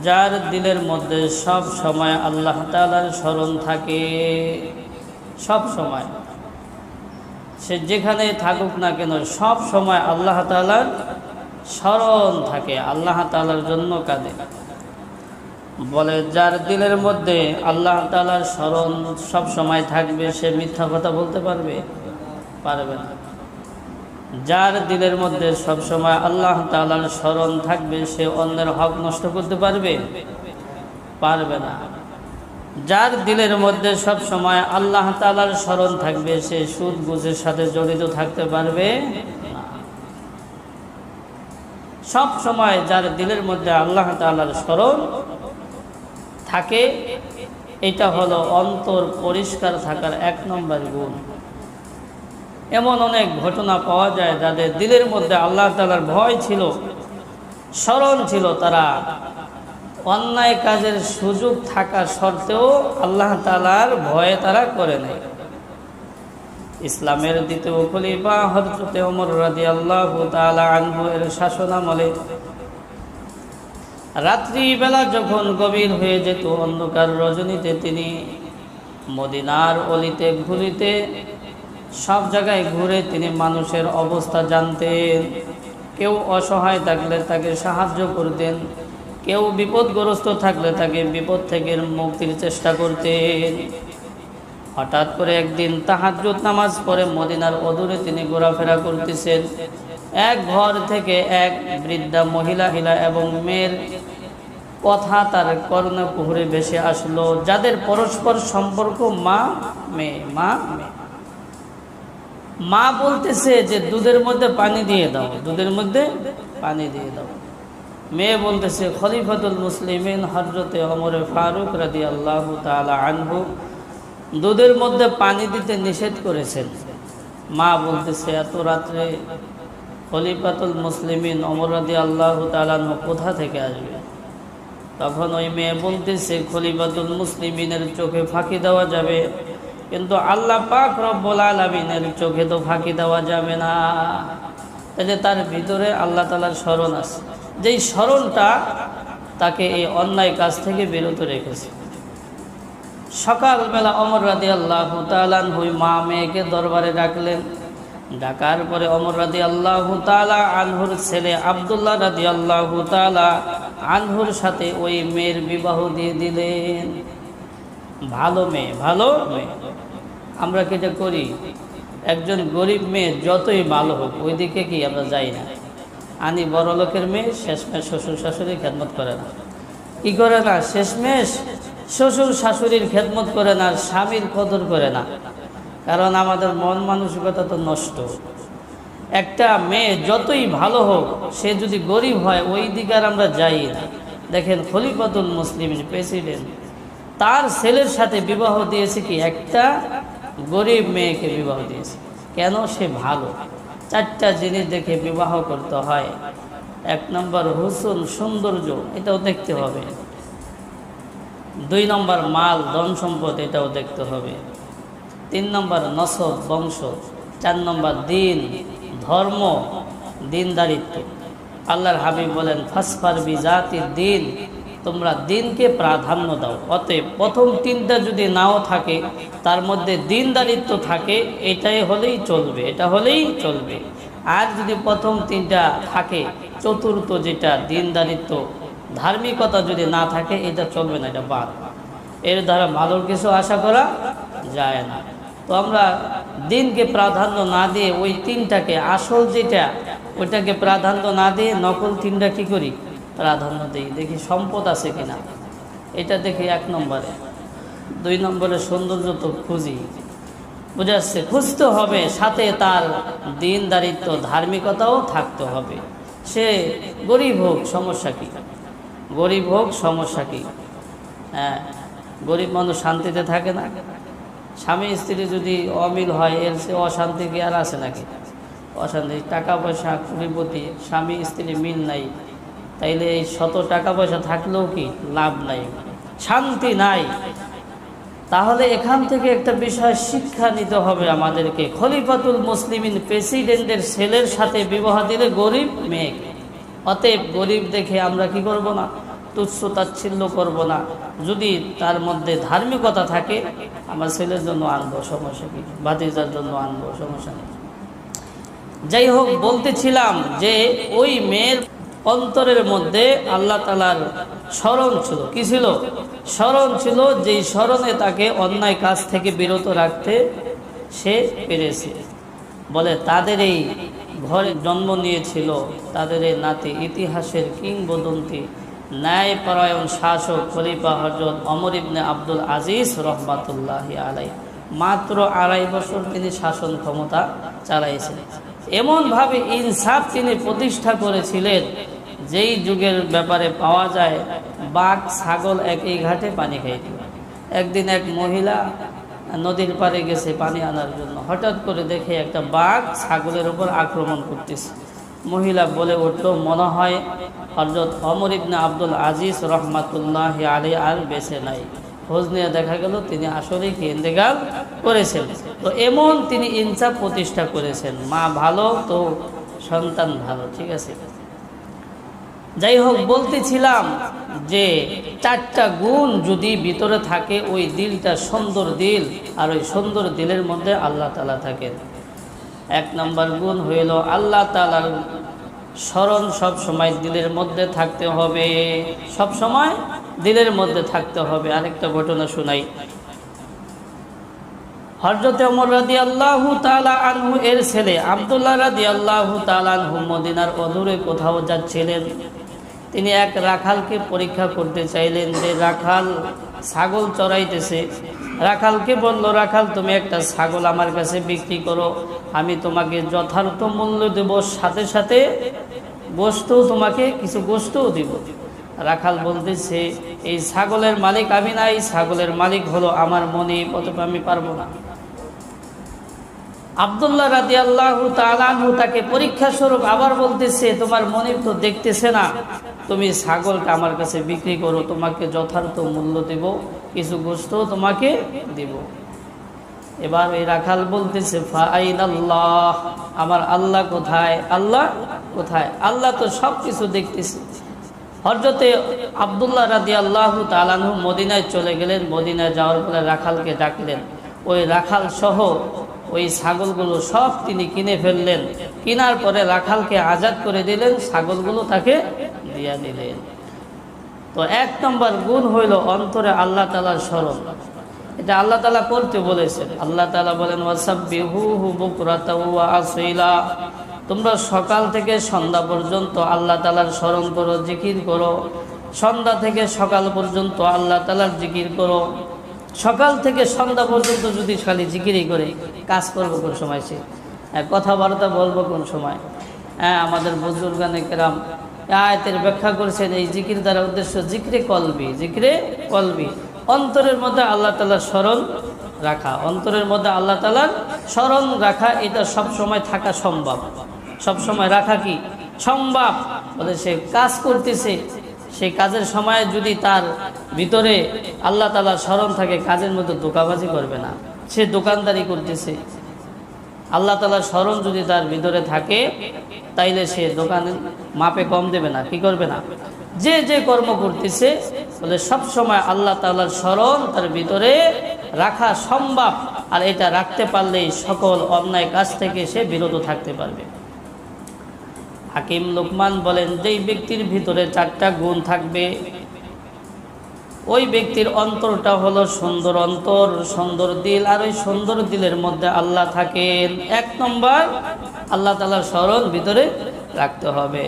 যার দিলের মধ্যে সব সময় আল্লাহ তাআলার স্মরণ থাকে, সব সময় সে যেখানে থাকুক না কেন সব সময় আল্লাহ তাআলার স্মরণ থাকে, আল্লাহ তাআলার জন্য কাঁদে। বলে যার দিলের মধ্যে আল্লাহ তাআলার স্মরণ সব সময় থাকবে সে মিথ্যা কথা বলতে পারবে? পারবে না। যার দিলের মধ্যে সব সময় আল্লাহ তাআলার স্মরণ থাকবে সে অন্যের হক নষ্ট করতে পারবে? পারবে না। যার দিলের মধ্যে সব সময় আল্লাহ তাআলার স্মরণ থাকবে সে সুদ ঘুষের সাথে জড়িত থাকতে পারবে না। সব সময় যার দিলের মধ্যে আল্লাহ তাআলার স্মরণ থাকে, এটা হলো অন্তর পরিষ্কার থাকার 1 নম্বর গুণ। এমন অনেক ঘটনা পাওয়া যায় যাদের দিলের মধ্যে আল্লাহ তাআলার ভয় ছিল, স্মরণ ছিল, তারা অন্যায় কাজের সুযোগ থাকা সত্ত্বেও আল্লাহ তাআলার ভয়ে তারা করে নাই। ইসলামের দ্বিতীয় খলিফা হযরত ওমর রাদিয়াল্লাহু তাআলা আনহু এর শাসনামলে রাত্রিবেলা যখন গভীর হয়ে যেত, অন্ধকার রজনীতে তিনি মদিনার অলিতে গলিতে সব জায়গায় ঘুরে তিনি মানুষের অবস্থা জানতেন। কেউ অসহায় থাকলে তাকে সাহায্য করতেন, কেউ বিপদগ্রস্ত থাকলে তাকে বিপদ থেকে মুক্তির চেষ্টা করতেন। হঠাৎ করে একদিন তাহাজ্জুদ নামাজ পড়ে মদিনার অদূরে তিনি ঘোরাফেরা করতেছেন। এক ঘর থেকে এক বৃদ্ধা মহিলা এবং মেয়ের কথা তার কর্ণকুহরে ভেসে আসলো, যাদের পরস্পর সম্পর্ক মা মেয়ে। মা বলতেছে যে দুধের মধ্যে পানি দিয়ে দাও, দুধের মধ্যে পানি দিয়ে দাও। মেয়ে বলতেছে খলিফাতুল মুসলিমিন হযরতে ওমর ফারুক রাদিয়াল্লাহু তাআলা আনহু দুধের মধ্যে পানি দিতে নিষেধ করেছেন। মা বলতেছে এত রাত্রে খলিফাতুল মুসলিমিন ওমর রাদিয়াল্লাহু তাআলা আনহু কোথা থেকে আসবে? তখন ওই মেয়ে বলতেছে খলিফাতুল মুসলিমিনের চোখে ফাঁকি দেওয়া যাবে, কিন্তু আল্লাহ পাক রব্বুল আলামিনের চোখে তো ফাঁকি দেওয়া যাবে না। তাহলে তার ভিতরে আল্লাহ তাআলার স্মরণ আছে, যেই স্মরণটা তাকে এই অন্যায় কাজ থেকে বিরত রেখেছে। সকালবেলা ওমর রাদিয়াল্লাহু তাআলা আনহু মা মেয়েকে দরবারে ডাকলেন। ডাকার পরে ওমর রাদিয়াল্লাহু তাআলা আনহুর ছেলে আব্দুল্লাহ রাদিয়াল্লাহু তাআলা আনহুর সাথে ওই মেয়ের বিবাহ দিয়ে দিলেন। ভালো মেয়ে, ভালো মেয়ে। আমরা কি এটা করি? একজন গরিব মেয়ে যতই ভালো হোক ওইদিকে কি আমরা যাই না, আনি বড় লোকের মেয়ে, শেষমেশ শ্বশুর শাশুড়ির খেদমত করে না। কি করে না? শেষমেশ শ্বশুর শাশুড়ির খেদমত করে না, স্বামীর কদর করে না। কারণ আমাদের মন মানসিকতা তো নষ্ট। একটা মেয়ে যতই ভালো হোক সে যদি গরিব হয় ওই দিকে আর আমরা যাই না। দেখেন খলিফাতুল মুসলিমিন প্রেসিডেন্ট তার ছেলের সাথে বিবাহ দিয়েছে কি একটা গরিব মেয়েকে বিবাহ দিয়েছে। কেন? সে ভালো। 4টা জিনিস দেখে বিবাহ করতে হয়। 1 নম্বর হুসন, সৌন্দর্য, এটাও দেখতে হবে। 2 নম্বর মাল, ধন সম্পদ, এটাও দেখতে হবে। 3 নম্বর নসব, বংশ। 4 নম্বর দিন, ধর্ম, দিনদারিত্ব। আল্লাহর হাবিব বলেন ফাসফার বিজাতির দিন, তোমরা দিনকে প্রাধান্য দাও। অতএব প্রথম 3টা যদি নাও থাকে তার মধ্যে দিনদারিত্ব থাকে, এটাই হলেই চলবে, এটা হলেই চলবে। আর যদি প্রথম 3টা থাকে, চতুর্থ যেটা দিনদারিত্ব, ধার্মিকতা যদি না থাকে এটা চলবে না, এটা বাদ। এর দ্বারা ভালোর কিছু আশা করা যায় না। তো আমরা দিনকে প্রাধান্য না দিয়ে ওই 3টাকে, আসল যেটা ওইটাকে প্রাধান্য না দিয়ে নকল 3টা কি করি? প্রাধান্য দিই। দেখি সম্পদ আছে কিনা, এটা দেখি 1 নম্বরে। 2 নম্বরে সৌন্দর্য তো খুঁজি, বুঝে আসছে, খুঁজতে হবে, সাথে তার দিনদারিত্ব, ধার্মিকতাও থাকতে হবে। সে গরিব হোক সমস্যা কি? গরিব হোক সমস্যা কি? হ্যাঁ, গরিব মানুষ শান্তিতে থাকে না। স্বামী স্ত্রী যদি অমিল হয় এর সে অশান্তি কি আর আছে নাকি? অশান্তি। টাকা পয়সা, কুড়িপতি, স্বামী স্ত্রী মিল নাই, তাইলে এই শত টাকা পয়সা থাকলেও কি লাভ নাই, শান্তি নাই। তাহলে এখান থেকে একটা বিষয় শিক্ষা নিতে হবে আমাদেরকে। খলিফাতুল মুসলিমিন প্রেসিডেন্টের ছেলের সাথে বিবাহ দিলে গরিব মেয়েকে, অতএব গরিব দেখে আমরা কি করব না, তুচ্ছ তাচ্ছিল্য করব না। যদি তার মধ্যে ধার্মিকতা থাকে, আমার ছেলের জন্য আনবো, সমস্যা কি, ভাতিজার জন্য আনবো, সমস্যা নেই। যাই হোক, বলতেছিলাম যে ওই মেয়ের অন্তরের মধ্যে আল্লাহ তাআলার স্মরণ ছিল। কি ছিল? স্মরণ ছিল, যেই স্মরণে তাকে অন্যায় কাজ থেকে বিরত রাখতে সে পেরেছে। বলে তাদের এই ঘরে জন্ম নিয়েছিল তাদের এই নাতি ইতিহাসের কিংবদন্তি ন্যায়পরায়ণ শাসক খলিফা হযরত ওমর ইবনে আব্দুল আজিজ রহমাতুল্লাহি আলাইহি। মাত্র 2.5 বছর তিনি শাসন ক্ষমতা চালাইছেন। এমনভাবে ইনসাফ তিনি প্রতিষ্ঠা করেছিলেন, যেই যুগের ব্যাপারে পাওয়া যায় বাঘ ছাগল একই ঘাটে পানি খাইত। একদিন এক মহিলা নদীর পাড়ে গেছে পানি আনার জন্য, হঠাৎ করে দেখে একটা বাঘ ছাগলের উপর আক্রমণ করতেছে। মহিলা বলে উঠল, মনে হয় হযরত ওমর ইবনে আব্দুল আজিজ রহমাতুল্লাহি আলাইহি আর বেঁচে নাই। খোঁজ নিয়ে দেখা গেল তিনি আসলেই কি ইন্তেকাল করেছেন। তো এমন তিনি ইনসাফ প্রতিষ্ঠা করেছেন। মা ভালো তো সন্তান ভালো, ঠিক আছে। যাই হোক, বলতেছিলাম যে 4টা গুণ যদি ভিতরে থাকে, ওই দিলটা সুন্দর দিল, আর ওই সুন্দর দিলের মধ্যে আল্লাহ তাআলা থাকেন। 1 নম্বর গুণ হইল আল্লাহ তাআলার স্মরণ সব সময় দিলের মধ্যে থাকতে হবে, সব সময় দিলের মধ্যে থাকতে হবে। আরেকটা ঘটনা শোনাই। হযরত ওমর রাদিয়াল্লাহু তাআলা আনহু এর ছেলে আব্দুল্লাহ রাদিয়াল্লাহু তাআলা আনহু মদিনার অদূরে কোথাও যাচ্ছিলেন। তিনি এক রাখালকে পরীক্ষা করতে চাইলেন যে রাখাল ছাগল চড়াইতেছে। রাখালকে বলল, রাখাল তুমি একটা ছাগল আমার কাছে বিক্রি করো, আমি তোমাকে যথার্থ মূল্য দেব, সাথে সাথে গোশতও তোমাকে কিছু গোশতও দিব। রাখাল বলতেছে, এই ছাগলের মালিক আমি না, এই ছাগলের মালিক হলো আমার মনিব, অতএব আমি পারবো না। আব্দুল্লাহ রাদিয়াল্লাহু তাআলা আনহু তাকে পরীক্ষা স্বরূপ আবার বলতেছে, তোমার মনিব তো দেখতেছে না, তুমি ছাগলটা আমার কাছে বিক্রি করো, তোমাকে যথার্থ মূল্য দেব, কিছু গোশতও তোমাকে দেব। এবার এই রাখাল বলতেছে, ফাআইনাল্লাহ, আমার আল্লাহ কোথায়? আল্লাহ কোথায়? আল্লাহ তো সব কিছু দেখতেছে। হযরতে আব্দুল্লাহ রাদিয়াল্লাহু তাআলা আনহু মদিনায় চলে গেলেন। মদিনায় যাওয়ার পরে রাখালকে ডাকলেন। ওই রাখাল সহ ওই ছাগলগুলো সব তিনি কিনে ফেললেন। কেনার পরে রাখালকে আজাদ করে দিলেন, ছাগলগুলো তাকে দিয়া দিলেন। তো 1 নম্বর গুণ হইল অন্তরে আল্লাহ তাআলার স্মরণ। এটা আল্লাহ তাআলা করতে বলেছেন। আল্লাহ তাআলা বলেন, ওয়াসাব্বিহুহু বুকরাতাও ওয়া আসীলা, তোমরা সকাল থেকে সন্ধ্যা পর্যন্ত আল্লাহ তাআলার স্মরণ করো, জিকির করো। সন্ধ্যা থেকে সকাল পর্যন্ত আল্লাহ তাআলার জিকির করো। সকাল থেকে সন্ধ্যা পর্যন্ত যদি খালি জিকিরই করে, কাজ করবো কোন সময়? সে কথাবার্তা বলবো কোন সময়? আমাদের বুজুর্গানে কেরাম আয়াতের ব্যাখ্যা করেছেন, এই জিকির দ্বারা উদ্দেশ্য জিকরে কলবি, জিকরে কলবি, অন্তরের মধ্যে আল্লাহ তাআলার স্মরণ রাখা। অন্তরের মধ্যে আল্লাহ তাআলার স্মরণ রাখা, এটা সব সময় থাকা সম্ভব। সব সময় রাখা কি সম্ভব? বলে সে কাজ করতেছে, সেই কাজের সময় যদি তার ভিতরে আল্লাহ তাআলার স্মরণ থাকে, কাজের মধ্যে ধোঁকাবাজি করবে না। সে দোকানদারি করতেছে, আল্লাহ তাআলার স্মরণ যদি তার ভিতরে থাকে, তাইলে সে দোকানে মাপে কম দেবে না, কি করবে না। যে যে কর্ম করতেছে, বলে সব সময় আল্লাহ তাআলার স্মরণ তার ভিতরে রাখা সম্ভব। আর এটা রাখতে পারলেই সকল অন্যায় কাজ থেকে সে বিরত থাকতে পারবে। হাকিম লোকমান বলেন, যেই ব্যক্তির ভিতরে 4টা গুণ থাকবে, ওই ব্যক্তির অন্তরটা হলো সুন্দর অন্তর, সুন্দর দিল। আর ওই সুন্দর দিলের মধ্যে আল্লাহ থাকেন। 1 নম্বর, আল্লাহ তাআলার স্মরণ ভিতরে রাখতে হবে।